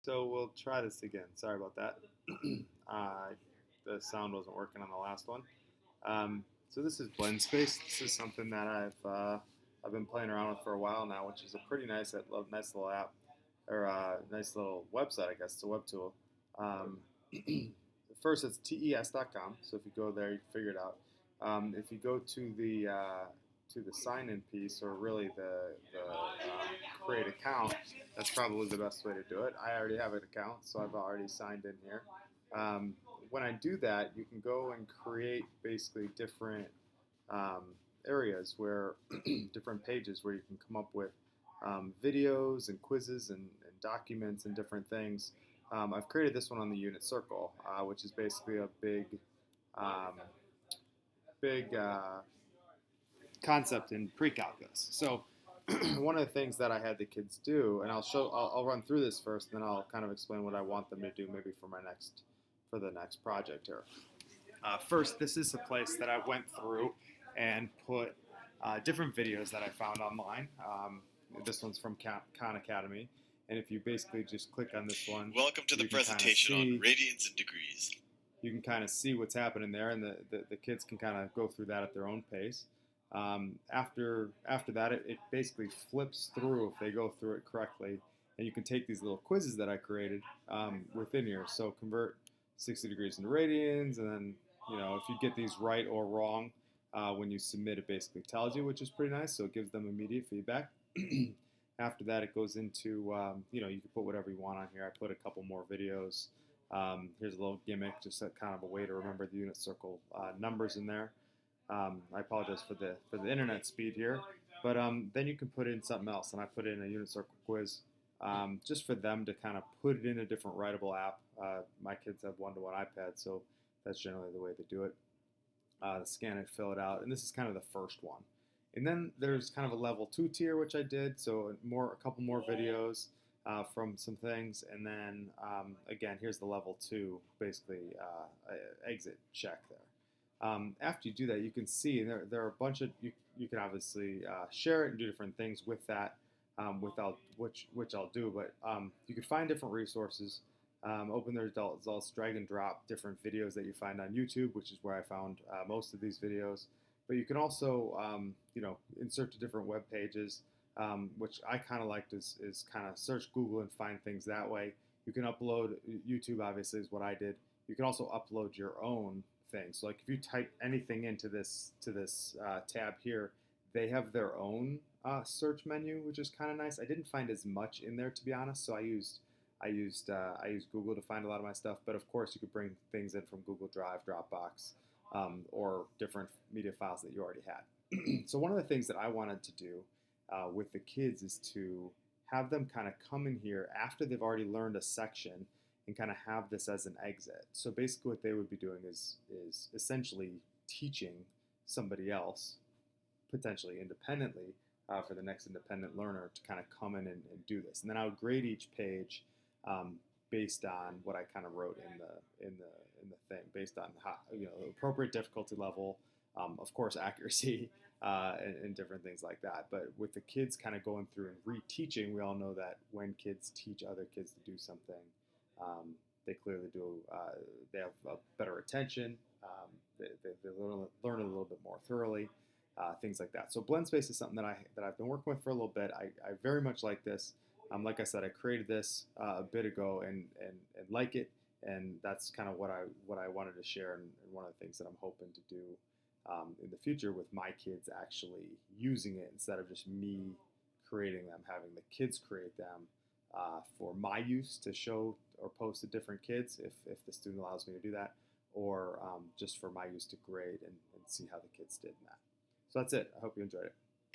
So we'll try this again. Sorry about that. uh, the sound wasn't working on the last one. So this is Blendspace. This is something that I've been playing around with for a while now, which is a pretty nice little app or nice little website. I guess it's a web tool. Um, First, it's tes.com. So if you go there, you can figure it out. If you go to the sign-in piece, or really the create account, that's probably the best way to do it. I already have an account, so I've already signed in here. Um, when I do that, you can go and create basically different um, areas where different pages where you can come up with videos and quizzes and documents and different things. I've created this one on the unit circle, which is basically a um, big concept in pre-calculus. So one of the things that I had the kids do, and I'll run through this first, then I'll kind of explain what I want them to do maybe for the next project here. First, this is a place that I went through and put different videos that I found online. This one's from Khan Academy, and if you basically just click on this one, Welcome to the presentation on radians and degrees. You can kind of see what's happening there, and the kids can kind of go through that at their own pace. After that, it basically flips through if they go through it correctly, and you can take these little quizzes that I created within here. So convert 60 degrees into radians, and then if you get these right or wrong when you submit, it basically tells you, which is pretty nice. So it gives them immediate feedback. After that, it goes into you can put whatever you want on here. I put a couple more videos. Here's a little gimmick, just a kind of a way to remember the unit circle numbers in there. I apologize for the internet speed here, but then you can put in something else, and I put in a unit circle quiz just for them to kind of put it in a different writable app. My kids have one-to-one iPads, so that's generally the way they do it. Scan it, fill it out, and this is kind of the first one. And then there's kind of a level 2 tier, which I did, so a couple more videos from some things, and then again, here's the level 2, basically exit check there. After you do that, you can see there are a bunch of you can obviously share it and do different things with that, without which I'll do. But you can find different resources. Open the results, drag and drop different videos that you find on YouTube, which is where I found most of these videos. But you can also insert to different web pages, which I kind of liked is kind of search Google and find things that way. You can upload YouTube, obviously, is what I did. You can also upload your own things. So like if you type anything into this tab here, they have their own search menu, which is kind of nice. I didn't find as much in there, to be honest, so I used Google to find a lot of my stuff. But of course, you could bring things in from Google Drive, Dropbox, or different media files that you already had. So one of the things that I wanted to do with the kids is to have them kind of come in here after they've already learned a section and kind of have this as an exit. So basically what they would be doing is essentially teaching somebody else, potentially independently, for the next independent learner to kind of come in and do this. And then I would grade each page based on what I kind of wrote in the thing, based on how, appropriate difficulty level, of course accuracy, and different things like that. But with the kids kind of going through and reteaching, we all know that when kids teach other kids to do something, they clearly do. They have a better attention. They learn it a little bit more thoroughly. Things like that. So Blendspace is something that I've been working with for a little bit. I very much like this. Like I said, I created this a bit ago and like it, and that's kind of what I wanted to share, and one of the things that I'm hoping to do in the future with my kids actually using it instead of just me creating them, having the kids create them for my use to show or post to different kids if the student allows me to do that, or just for my use to grade and see how the kids did in that. So that's it. I hope you enjoyed it.